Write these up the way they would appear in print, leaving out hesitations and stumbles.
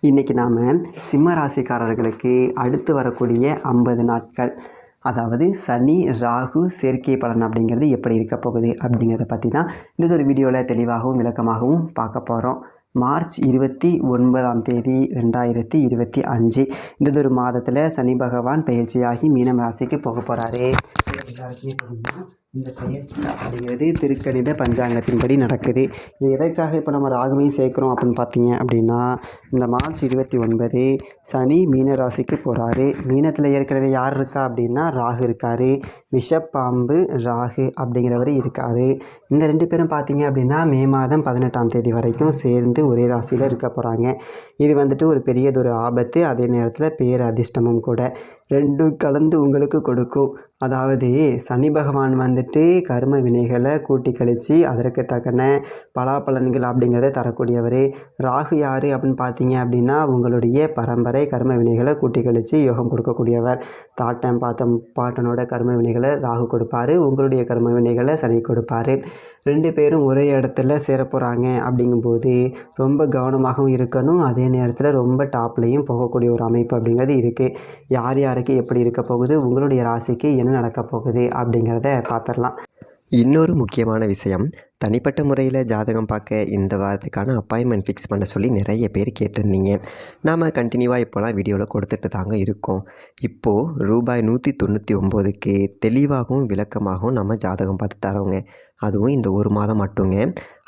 இன்றைக்கி நாம் சிம்ம ராசிக்காரர்களுக்கு அடுத்து வரக்கூடிய 50 நாட்கள், அதாவது சனி ராகு சேர்க்கை பலன் அப்படிங்கிறது எப்படி இருக்க போகுது அப்படிங்கிறத பற்றி தான் இந்த ஒரு வீடியோவில் தெளிவாகவும் விளக்கமாகவும் பார்க்க போகிறோம். மார்ச் 29ஆம் தேதி 2025 இந்த ஒரு மாதத்தில் சனி பகவான் பயிற்சியாகி மீனம் ராசிக்கு போக போகிறாரு. எல்லாருக்குமே தெரியும், இந்த பயிற்சி அப்படிங்கிறது திருக்கணித பஞ்சாங்கத்தின்படி நடக்குது. இது எதற்காக இப்போ நம்ம ராகுவையும் சேர்க்குறோம் அப்படின்னு பார்த்தீங்க அப்படின்னா, இந்த மார்ச் 29 சனி மீன ராசிக்கு போகிறாரு. மீனத்தில் ஏற்கனவே யார் இருக்கா அப்படின்னா ராகு இருக்கார், விஷப்பாம்பு ராகு அப்படிங்கிறவர் இருக்கார். இந்த 2 பேரும் பார்த்தீங்க அப்படின்னா மே மாதம் 18ஆம் தேதி வரைக்கும் சேர்ந்து ஒரே ராசியில் இருக்க போகிறாங்க. இது வந்துட்டு ஒரு பெரியதொரு ஆபத்து, அதே நேரத்தில் பேர் அதிர்ஷ்டமும் கூட. 2 கலந்து உங்களுக்கு கொடுக்கும். அதாவது சனி பகவான் வந்துட்டு கர்ம வினைகளை கூட்டி கழித்து அதற்கு தக்கன பலாபலன்கள் அப்படிங்கிறத தரக்கூடியவர். ராகு யார் அப்படின்னு பார்த்தீங்க அப்படின்னா உங்களுடைய பரம்பரை கர்ம வினைகளை கூட்டி கழித்து யோகம் கொடுக்கக்கூடியவர். தாட்டம் பாட்டனோட கர்ம வினைகளை ராகு கொடுப்பார், உங்களுடைய கர்ம வினைகளை சனி கொடுப்பார். 2 பேரும் ஒரே இடத்துல சேர போகிறாங்க. அப்படிங்கும்போது ரொம்ப கவனமாகவும் இருக்கணும், அதே நேரத்தில் ரொம்ப டாப்லேயும் போகக்கூடிய ஒரு அமைப்பு அப்படிங்கிறது இருக்குது. யார் யாருக்கு எப்படி இருக்க போகுது, உங்களுடைய ராசிக்கு என்ன நடக்க போகுது அப்படிங்கிறத பார்த்துடலாம். இன்னொரு முக்கியமான விஷயம், தனிப்பட்ட முறையில் ஜாதகம் பார்க்க இந்த வாரத்துக்கான அப்பாயின்மெண்ட் ஃபிக்ஸ் பண்ண சொல்லி நிறைய பேர் கேட்டிருந்தீங்க. நாம் கண்டினியூவாக இப்போலாம் வீடியோவில் கொடுத்துட்டு தாங்க இருக்கோம். இப்போது ரூபாய் 199க்கு தெளிவாகவும் விளக்கமாகவும் நம்ம ஜாதகம் பார்த்து தரோங்க. அதுவும் இந்த ஒரு மாதம் மட்டுங்க.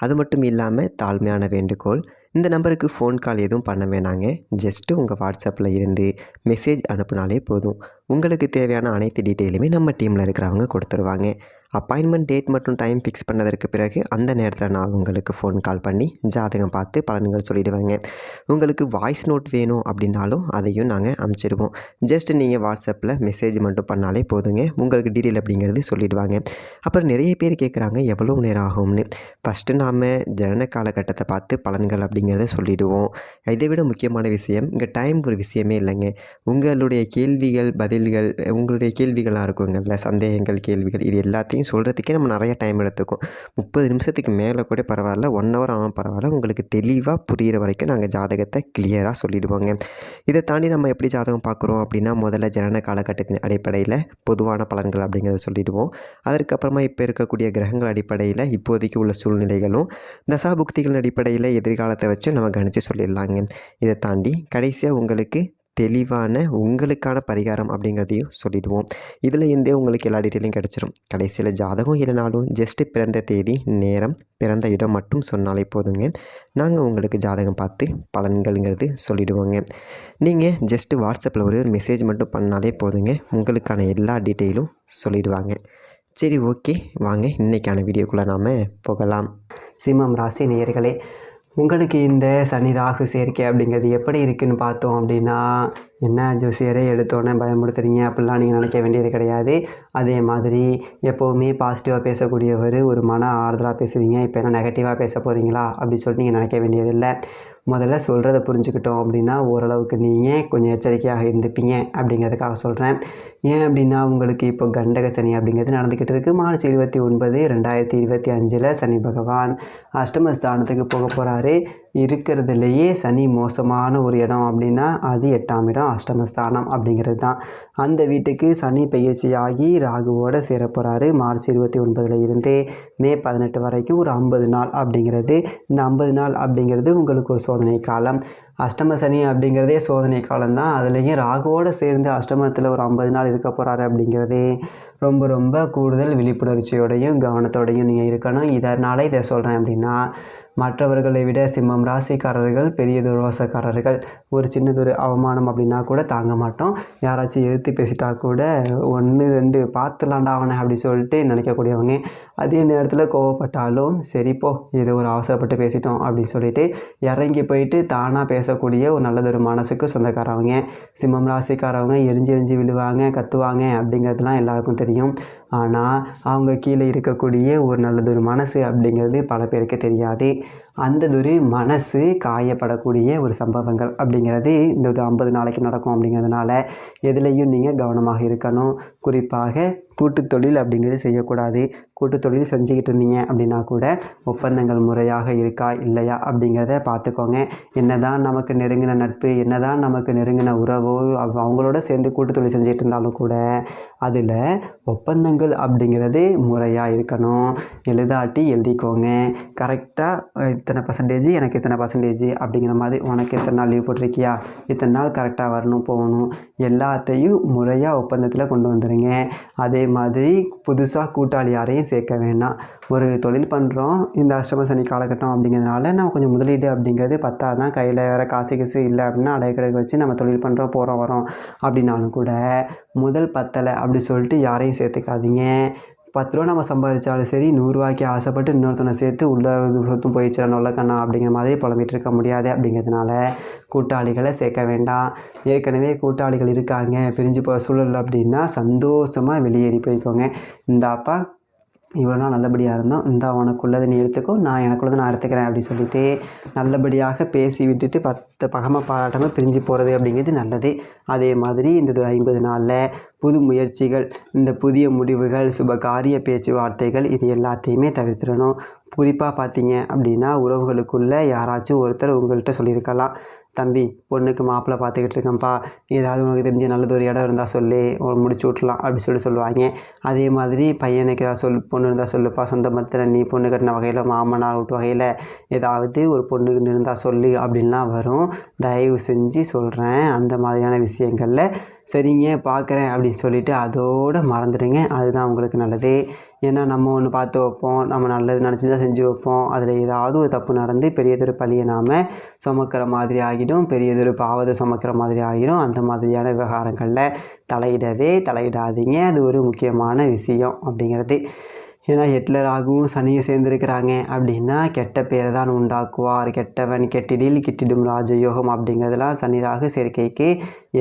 அது மட்டும் இல்லாமல் தாழ்மையான வேண்டுகோள், இந்த நம்பருக்கு ஃபோன் கால் எதுவும் பண்ண வேணாங்க. ஜஸ்ட்டு உங்கள் வாட்ஸ்அப்பில் இருந்து மெசேஜ் அனுப்புனாலே போதும். உங்களுக்கு தேவையான அனைத்து டீட்டெயிலுமே நம்ம டீமில் இருக்கிறவங்க கொடுத்துருவாங்க. அப்பாயின்மெண்ட் டேட் மற்றும் டைம் ஃபிக்ஸ் பண்ணதற்கு பிறகு அந்த நேரத்தில் நான் உங்களுக்கு ஃபோன் கால் பண்ணி ஜாதகம் பார்த்து பலன்கள் சொல்லிவிடுவேங்க. உங்களுக்கு வாய்ஸ் நோட் வேணும் அப்படின்னாலும் அதையும் நாங்கள் அனுப்பிச்சிடுவோம். ஜஸ்ட் நீங்கள் வாட்ஸ்அப்பில் மெசேஜ் மட்டும் பண்ணாலே போதுங்க, உங்களுக்கு டீட்டெயில் அப்படிங்கிறது சொல்லிவிடுவாங்க. அப்புறம் நிறைய பேர் கேட்குறாங்க எவ்வளோ நேரம் ஆகும்னு. ஃபஸ்ட்டு நாம் ஜனன காலகட்டத்தை பார்த்து பலன்கள் அப்படிங்கிறத சொல்லிவிடுவோம். இதை விட முக்கியமான விஷயம், இங்கே டைம் ஒரு விஷயமே இல்லைங்க. உங்களுடைய கேள்விகள் பதில்கள், உங்களுடைய கேள்விகளாக இருக்குங்கள்ல, சந்தேகங்கள் கேள்விகள், இது எல்லாத்தையும் சொல்கிறதுக்கே நம்ம நிறைய டைம் எடுத்துக்கும். 30 நிமிஷத்துக்கு மேலே கூட பரவாயில்ல, 1 ஹவர் ஆனாலும் பரவாயில்ல, உங்களுக்கு தெளிவாக புரிகிற வரைக்கும் நாங்கள் ஜாதகத்தை கிளியராக சொல்லிவிடுவோங்க. இதை தாண்டி நம்ம எப்படி ஜாதகம் பார்க்குறோம் அப்படின்னா, முதல்ல ஜனன காலகட்டத்தின் அடிப்படையில் பொதுவான பலன்கள் அப்படிங்கிறத சொல்லிவிடுவோம். அதற்கப்புறமா இப்போ இருக்கக்கூடிய கிரகங்கள் அடிப்படையில் இப்போதைக்கு உள்ள சூழ்நிலைகளும் தசாபுக்திகளின் அடிப்படையில் எதிர்காலத்தை வச்சு நம்ம கணித்து சொல்லிடலாங்க. இதை தாண்டி கடைசியாக உங்களுக்கு தெளிவான உங்களுக்கான பரிகாரம் அப்படிங்கிறதையும் சொல்லிடுவோம். இதில் இருந்தே உங்களுக்கு எல்லா டீட்டெயிலும் கிடச்சிரும். கடைசியில் ஜாதகம் இல்லைனாலும் ஜஸ்ட்டு பிறந்த தேதி, நேரம், பிறந்த இடம் மட்டும் சொன்னாலே போதுங்க. நாங்கள் உங்களுக்கு ஜாதகம் பார்த்து பலன்கள்ங்கிறது சொல்லிவிடுவோங்க. நீங்கள் ஜஸ்ட்டு வாட்ஸ்அப்பில் ஒரு மெசேஜ் மட்டும் பண்ணாலே போதுங்க, உங்களுக்கான எல்லா டீட்டெயிலும் சொல்லிவிடுவாங்க. சரி, ஓகே, வாங்க இன்றைக்கான வீடியோக்குள்ளே நாம் போகலாம். சிம்மம் ராசி நேயர்களே, உங்களுக்கு இந்த சனி ராகு சேர்க்கை அப்படிங்கிறது எப்படி இருக்குதுன்னு பார்த்தோம் அப்படின்னா, என்ன ஜோசியரே எடுத்தோன்னே பயமுறுத்துறீங்க அப்படிலாம் நீங்கள் நினைக்க வேண்டியது கிடையாது. அதே மாதிரி எப்போவுமே பாசிட்டிவாக பேசக்கூடியவர், ஒரு மன ஆறுதலாக பேசுவீங்க. இப்போ என்ன நெகட்டிவாக பேச போகிறீங்களா அப்படின்னு சொல்லிட்டு நீங்கள் நினைக்க வேண்டியதில்லை. முதல்ல சொல்கிறத புரிஞ்சுக்கிட்டோம் அப்படின்னா ஓரளவுக்கு நீங்கள் கொஞ்சம் எச்சரிக்கையாக இருந்துப்பீங்க அப்படிங்கிறதுக்காக சொல்கிறேன். ஏன் அப்படின்னா, உங்களுக்கு இப்போ கண்டக சனி அப்படிங்கிறது நடந்துக்கிட்டு இருக்குது. மார்ச் 29, 2025 சனி பகவான் அஷ்டமஸ்தானத்துக்கு போக போகிறாரு. இருக்கிறதுலையே சனி மோசமான ஒரு இடம் அப்படின்னா அது 8ஆம் இடம், அஷ்டமஸ்தானம் அப்படிங்கிறது தான். அந்த வீட்டுக்கு சனி பயிற்சியாகி ராகுவோடு சேர போகிறாரு. மார்ச் 29 இருந்து மே 18 வரைக்கும் ஒரு 50 நாள் அப்படிங்கிறது. இந்த 50 நாள் அப்படிங்கிறது உங்களுக்கு ஒரு சோதனை காலம். அஷ்டம சனி அப்படிங்கிறதே சோதனை காலம்தான். அதுலேயும் ராகுவோடு சேர்ந்து அஷ்டமத்தில் ஒரு 50 நாள் இருக்க போகிறாரு அப்படிங்கிறது ரொம்ப ரொம்ப கூடுதல் விழிப்புணர்ச்சியோடையும் கவனத்தோடையும் நீங்கள் இருக்கணும். இதனால் இதை சொல்கிறேன் அப்படின்னா, மற்றவர்களை விட சிம்மம் ராசிக்காரர்கள் பெரியதொரு ரோசக்காரர்கள். ஒரு சின்னதொரு அவமானம் அப்படின்னா கூட தாங்க மாட்டோம். யாராச்சும் எதிர்த்து பேசிட்டா கூட 1 2 பார்த்துலாண்டா அவனை அப்படி சொல்லிட்டு நினைக்கக்கூடியவங்க. அதே நேரத்தில் கோவப்பட்டாலும் சரிப்போ ஏதோ ஒரு அவசரப்பட்டு பேசிட்டோம் அப்படின்னு சொல்லிட்டு இறங்கி போயிட்டு தானாக பேசக்கூடிய ஒரு நல்லதொரு மனசுக்கு சொந்தக்காரவங்க. சிம்மம் ராசிக்காரவங்க எரிஞ்சு விழுவாங்க, கத்துவாங்க அப்படிங்கிறதுலாம் எல்லாருக்கும் தெரியும். ஆனால் அவங்க கீழே இருக்கக்கூடிய ஒரு நல்லதொரு மனசு அப்படிங்கிறது பல பேருக்கு தெரியாது. அந்ததொரு மனசு காயப்படக்கூடிய ஒரு சம்பவங்கள் அப்படிங்கிறது இந்த 50 நாளைக்கு நடக்கும். அப்படிங்கிறதுனால எதுலேயும் நீங்கள் கவனமாக இருக்கணும். குறிப்பாக கூட்டுத் தொழில் அப்படிங்கிறது செய்யக்கூடாது. கூட்டுத் தொழில் செஞ்சுக்கிட்டு இருந்தீங்க அப்படின்னா கூட ஒப்பந்தங்கள் முறையாக இருக்கா இல்லையா அப்படிங்கிறத பார்த்துக்கோங்க. என்னதான் நமக்கு நெருங்கின நட்பு, என்னதான் நமக்கு நெருங்கின உறவோ அவங்களோட சேர்ந்து கூட்டுத் தொழில் செஞ்சுட்டு இருந்தாலும் கூட அதில் ஒப்பந்தங்கள் அப்படிங்கிறது முறையாக இருக்கணும். எழுதாட்டி எழுதிக்கோங்க. கரெக்டாக இத்தனை பர்சன்டேஜ் எனக்கு இத்தனை பர்சன்டேஜ் அப்படிங்கிற மாதிரி, உனக்கு எத்தனை நாள் லீவ் போட்டிருக்கியா, இத்தனை நாள் கரெக்டாக வரணும் போகணும், எல்லாத்தையும் முறையாக ஒப்பந்தத்தில் கொண்டு வந்துடுங்க. அதே மாதிரி புதுசாக கூட்டாளி யாரையும் சேர்க்க வேண்டாம். ஒரு தொழில் பண்ணுறோம், இந்த அஷ்டம சனி காலகட்டம் அப்படிங்கிறதுனால நம்ம கொஞ்சம் முதலீடு அப்படிங்கிறது பத்தாதான், கையில் வேறு காசு இல்லை அப்படின்னா அடைக்கடைக்கு வச்சு நம்ம தொழில் பண்ணுறோம் போகிறோம் வரோம் அப்படின்னாலும் கூட முதல் பத்தலை அப்படி சொல்லிட்டு யாரையும் சேர்த்துக்காதீங்க. 10 ரூபா நம்ம சம்பாதிச்சாலும் சரி, 100 ரூபாய்க்கு ஆசைப்பட்டு இன்னொருத்தனை சேர்த்து உள்ள சொத்தும் போயிடுச்சு நொல்லக்கண்ணா அப்படிங்கிற மாதிரி புலம்பிகிட்டு இருக்க முடியாது. அப்படிங்கிறதுனால கூட்டாளிகளை சேர்க்க வேண்டாம். ஏற்கனவே கூட்டாளிகள் இருக்காங்க, பிரிஞ்சு போகிற சூழல் அப்படின்னா சந்தோஷமாக வெளியேறி போய்க்கோங்க. இந்தாப்பா இவ்வளோ நாள் நல்லபடியாக இருந்தோம், இந்த உனக்குள்ளதை நீ எடுத்துக்கோ, நான் எனக்குள்ளதை நான் எடுத்துக்கிறேன் அப்படின்னு சொல்லிட்டு நல்லபடியாக பேசி விட்டுட்டு 10 பகமை பாராட்டாமல் பிரிஞ்சு போகிறது அப்படிங்கிறது நல்லது. அதே மாதிரி இந்த 50 நாளில் புது முயற்சிகள், இந்த புதிய முடிவுகள், சுபகாரிய பேச்சுவார்த்தைகள் இது எல்லாத்தையுமே தவிர்த்திடணும். குறிப்பாக பார்த்தீங்க அப்படின்னா உறவுகளுக்குள்ளே யாராச்சும் ஒருத்தர் உங்கள்கிட்ட சொல்லியிருக்கலாம், தம்பி பொண்ணுக்கு மாப்பிள்ளை பார்த்துக்கிட்டு இருக்கேன்ப்பா, ஏதாவது உனக்கு தெரிஞ்ச நல்லது ஒரு இடம் இருந்தால் சொல்லி முடிச்சு விட்லாம் அப்படி சொல்லுவாங்க. அதே மாதிரி பையனுக்கு ஏதாவது பொண்ணு இருந்தால் சொல்லுப்பா, சொந்த மத்தில் நீ பொண்ணு கட்டின வகையில் மாமனார் வீட்டு வகையில் ஏதாவது ஒரு பொண்ணுக்கு இருந்தால் சொல்லு அப்படின்லாம் வரும். தயவு செஞ்சு சொல்கிறேன், அந்த மாதிரியான விஷயங்களில் சரிங்க பார்க்குறேன் அப்படின்னு சொல்லிவிட்டு அதோடு மறந்துடுங்க. அதுதான் உங்களுக்கு நல்லது. ஏன்னா நம்ம ஒன்று பார்த்து வைப்போம், நம்ம நல்லது நினச்சி தான் செஞ்சு வைப்போம், அதில் ஏதாவது ஒரு தப்பு நடந்து பெரியதொரு பழியை நாம் சுமக்கிற மாதிரி ஆகிடும், பெரியதொரு பாவத்தை சுமக்கிற மாதிரி ஆகிடும். அந்த மாதிரியான விவகாரங்களில் தலையிடாதீங்க. அது ஒரு முக்கியமான விஷயம் அப்படிங்கிறது. ஏன்னா ஹிட்லராகவும் சனியும் சேர்ந்துருக்கிறாங்க அப்படின்னா கெட்ட பேரை தான் உண்டாக்குவார். கெட்டவன் கெட்டிடில் கிட்டிடும் ராஜயோகம் அப்படிங்கிறதுலாம் சனி ராகு சேர்க்கைக்கு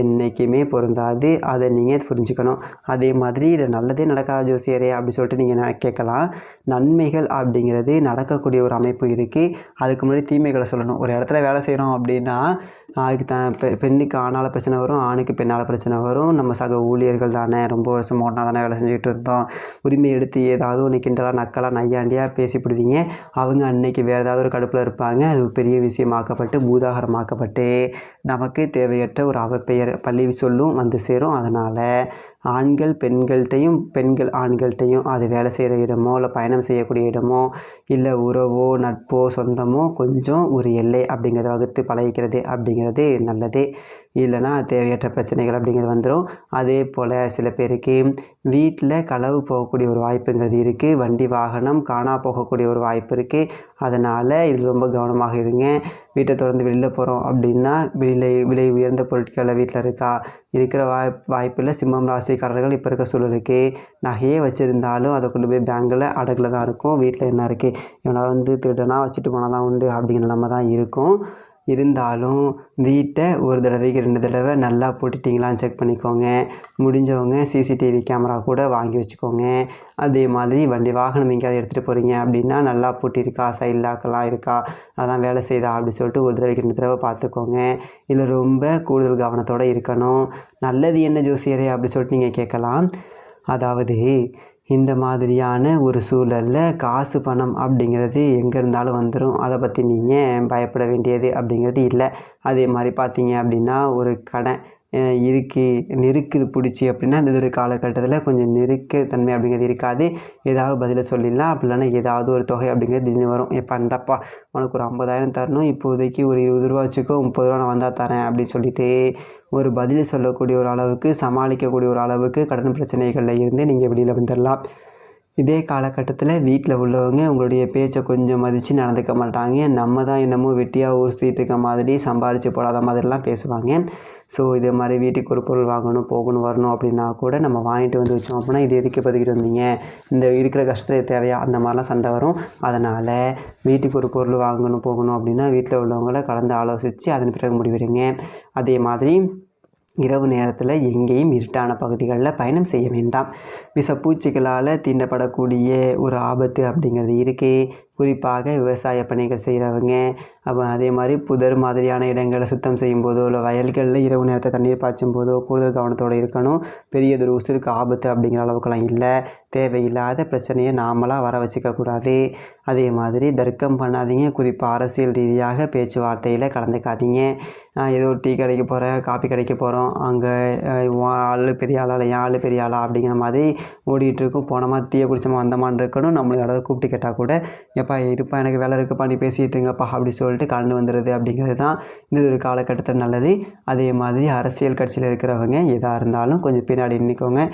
என்றைக்குமே பொருந்தாது. அதை நீங்கள் புரிஞ்சுக்கணும். அதே மாதிரி இதில் நல்லதே நடக்காத ஜோசியரே அப்படி சொல்லிட்டு நீங்கள் கேட்கலாம். நன்மைகள் அப்படிங்கிறது நடக்கக்கூடிய ஒரு அமைப்பு இருக்குது. அதுக்கு முன்னாடி தீமைகளை சொல்லணும். ஒரு இடத்துல வேலை செய்கிறோம் அப்படின்னா அதுக்கு பெண்ணுக்கு ஆணால் பிரச்சனை வரும், ஆணுக்கு பெண்ணால் பிரச்சனை வரும். நம்ம சக ஊழியர்கள் தானே, ரொம்ப வருஷம் ஒன்றா தானே வேலை செஞ்சுக்கிட்டு இருந்தோம், உரிமை எடுத்து ஏதாவது ஒன்று கிண்டலாக நக்கலாக நையாண்டியாக பேசிவிடுவீங்க. அவங்க அன்னைக்கு வேறு ஏதாவது ஒரு கடுப்பில் இருப்பாங்க. அது ஒரு பெரிய விஷயமாக்கப்பட்டு பூதாகரமாக்கப்பட்டு நமக்கு தேவையற்ற ஒரு அவப்பெயர் பள்ளி சொல்லும் வந்து சேரும். அதனால் ஆண்கள் பெண்கள்கிட்டையும் பெண்கள் ஆண்கள்கிட்டையும் அது வேலை செய்கிற இடமோ இல்லை பயணம் செய்யக்கூடிய இடமோ இல்லை உறவோ நட்போ சொந்தமோ கொஞ்சம் ஒரு எல்லை அப்படிங்கிறத வகுத்து பழகிக்கிறது அப்படிங்கிறது நல்லது. இல்லைனா தேவையற்ற பிரச்சனைகள் அப்படிங்கிறது வந்துடும். அதே போல் சில பேருக்கு வீட்டில் களவு போகக்கூடிய ஒரு வாய்ப்புங்கிறது இருக்குது. வண்டி வாகனம் காணா போகக்கூடிய ஒரு வாய்ப்பு இருக்குது. அதனால் இதில் ரொம்ப கவனமாக இருங்க. வீட்டை திறந்து வெளியில் போகிறோம் அப்படின்னா விலை உயர்ந்த பொருட்களை வீட்டில் இருக்கிற வாய்ப்பில் சிம்மம் ராசிக்காரர்கள் இப்போ இருக்க சூழலுக்கு நகையே வச்சுருந்தாலும் அதை கொண்டு போய் பேங்கில் அடகில் தான் இருக்கும். வீட்டில் என்ன இருக்குது, இவனை திருடனா வச்சுட்டு போனால் தான் உண்டு அப்படிங்கிற நிலமை தான் இருக்கும். இருந்தாலும் வீட்டை ஒரு தடவைக்கு 2 தடவை நல்லா போட்டுட்டிங்களான்னு செக் பண்ணிக்கோங்க. முடிஞ்சவங்க சிசிடிவி கேமரா கூட வாங்கி வச்சுக்கோங்க. அதே மாதிரி வண்டி வாகனம் எங்கேயாவது எடுத்துகிட்டு போகிறீங்க அப்படின்னா நல்லா பூட்டியிருக்கா, சைட் லாக்கெல்லாம் இருக்கா, அதெல்லாம் வேலை செய்தா அப்படி சொல்லிட்டு ஒரு தடவைக்கு 2 தடவை பார்த்துக்கோங்க. இதில் ரொம்ப கூடுதல் கவனத்தோடு இருக்கணும். நல்லது என்ன ஜோசியரே அப்படி சொல்லிட்டு நீங்கள் கேட்கலாம். அதாவது இந்த மாதிரியான ஒரு சூழலில் காசு பணம் அப்படிங்கிறது எங்கே இருந்தாலும் வந்துடும். அதை பற்றி நீங்கள் பயப்பட வேண்டியது அப்படிங்கிறது இல்லை. அதே மாதிரி பார்த்தீங்க அப்படின்னா ஒரு கடன் நெருக்குது பிடிச்சி அப்படின்னா இந்த ஒரு காலகட்டத்தில் கொஞ்சம் நெருக்கத்தன்மை அப்படிங்கிறது இருக்காது. ஏதாவது பதிலை சொல்லிடலாம். அப்படி இல்லைன்னா ஏதாவது ஒரு தொகை அப்படிங்கிறது திடீர்னு வரும். இப்போ அந்தப்பா உனக்கு ஒரு 50,000 தரணும், இப்போதைக்கு ஒரு 20 ரூபா வச்சுக்கோ, 30 ரூபா நான் வந்தால் தரேன் அப்படின்னு சொல்லிட்டு ஒரு பதில் சொல்லக்கூடிய ஒரு அளவுக்கு சமாளிக்கக்கூடிய ஒரு அளவுக்கு கடன் பிரச்சனைகளில் இருந்து நீங்கள் வெளியில் வந்துடலாம். இதே காலகட்டத்தில் வீட்டில் உள்ளவங்க உங்களுடைய பேச்சை கொஞ்சம் மதித்து நடந்துக்க மாட்டாங்க. நம்ம தான் என்னமோ வெட்டியாக ஊர்த்திட்டு இருக்க மாதிரி சம்பாரித்து போடாத மாதிரிலாம் பேசுவாங்க. ஸோ இதே மாதிரி வீட்டுக்கு ஒரு பொருள் வாங்கணும் போகணும் வரணும் அப்படின்னா கூட நம்ம வாங்கிட்டு வந்து வச்சோம் அப்படின்னா இது எதுக்கு பதுக்கிட்டு வந்தீங்க, இந்த இருக்கிற கஷ்டத்தை தேவையா, அந்த மாதிரிலாம் சண்டை வரும். அதனால் வீட்டுக்கு ஒரு பொருள் வாங்கணும் போகணும் அப்படின்னா வீட்டில் உள்ளவங்கள கலந்து ஆலோசித்து அதன் பிறகு முடிவெடுங்க. அதே மாதிரி இரவு நேரத்தில் எங்கேயும் இருட்டான பகுதிகளில் பயணம் செய்ய வேண்டாம். விஷப்பூச்சிகளால் தீண்டப்படக்கூடிய ஒரு ஆபத்து அப்படிங்கிறது இருக்குது. குறிப்பாக விவசாய பணிகள் செய்கிறவங்க, அப்போ அதே மாதிரி புதர் மாதிரியான இடங்களை சுத்தம் செய்யும் போதோ இல்லை வயல்களில் இரவு நேரத்தை தண்ணீர் பாய்ச்சும் போதோ கூடுதல் கவனத்தோடு இருக்கணும். பெரியதொரு உசுருக்கு ஆபத்து அப்படிங்கிற அளவுக்குலாம் இல்லை. தேவையில்லாத பிரச்சனையை நாமளாக வர வச்சுக்கக்கூடாது. அதே மாதிரி தர்க்கம் பண்ணாதீங்க. குறிப்பாக அரசியல் ரீதியாக பேச்சுவார்த்தையில் கலந்துக்காதீங்க. ஏதோ டீ கடைக்கு போகிறேன், காப்பி கடைக்கு போகிறோம், அங்கே ஆள் பெரிய ஆளா இல்லை என் ஆள் பெரிய ஆளா அப்படிங்கிற மாதிரி ஓடிட்டு இருக்கும். போனோமா டீயை குடிச்சோமா வந்தமான்னு இருக்கணும். நம்மளை யாராவது கூப்பிட்டு கேட்டால் கூட எப்பா இருப்பா எனக்கு வேலை இருக்குப்பா நீ பேசிகிட்டு இருங்கப்பா அப்படி சொல்லிட்டு கலந்து வந்துடுது அப்படிங்கிறது தான் இந்த ஒரு காலகட்டத்தில் நல்லது. அதே மாதிரி அரசியல் கட்சியில் இருக்கிறவங்க எதாக இருந்தாலும் கொஞ்சம் பின்னாடி நிற்கோங்க.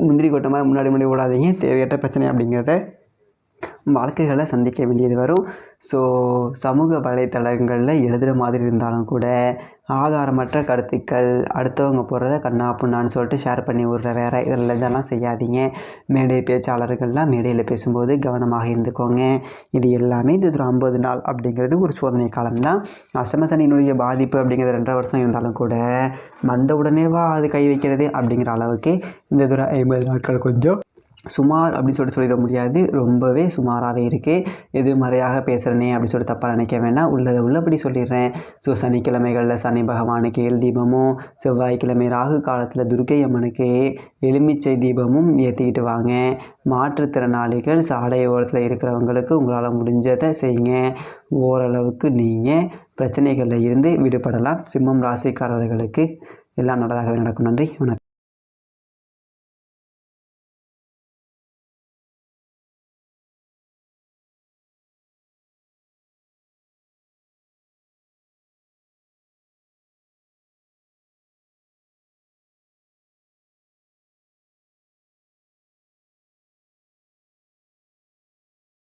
முந்திரி கொட்ட மாதிரி முன்னாடி ஓடாதீங்க. தேவையற்ற பிரச்சனை அப்படிங்கிறத வழக்குகளை சந்திக்க வேண்டியது வரும். ஸோ சமூக வலைத்தளங்களில் எழுதுகிற மாதிரி இருந்தாலும் கூட ஆதாரமற்ற கருத்துக்கள் அடுத்தவங்க போடுறத கண்ணா புண்ணான்னு சொல்லிட்டு ஷேர் பண்ணி விட்ற இதெல்லாம் செய்யாதீங்க. மேடை பேச்சாளர்கள்லாம் மேடையில் பேசும்போது கவனமாக இருந்துக்கோங்க. இது எல்லாமே இது ஒரு 50 நாள் அப்படிங்கிறது ஒரு சோதனை காலம்தான். அஷ்டம சனியினுடைய பாதிப்பு அப்படிங்கிறது 2.5 வருஷம் இருந்தாலும் கூட வந்த உடனேவா அது கை வைக்கிறது அப்படிங்கிற அளவுக்கு இந்த ஒரு 50 நாட்கள் கொஞ்சம் சுமார் அப்படின்னு சொல்லிட முடியாது. ரொம்பவே சுமாராகவே இருக்குது. எதிர்மறையாக பேசுகிறேனே அப்படின்னு சொல்லிட்டு தப்பாக நினைக்க வேண்டாம். உள்ளதை உள்ளபடி சொல்லிடுறேன். ஸோ சனிக்கிழமைகளில் சனி பகவானுக்கு எள் தீபமும், செவ்வாய்க்கிழமை ராகு காலத்தில் துர்க்கை அம்மனுக்கு எலுமிச்சை தீபமும் ஏற்றிக்கிட்டு வாங்க. மாற்றுத்திறனாளிகள் சாலை ஓரத்தில் இருக்கிறவங்களுக்கு உங்களால் முடிஞ்சதை செய்யுங்க. ஓரளவுக்கு நீங்கள் பிரச்சனைகளில் இருந்து விடுபடலாம். சிம்மம் ராசிக்காரர்களுக்கு எல்லாம் நல்லதாகவே நடக்கும். நன்றி, வணக்கம்.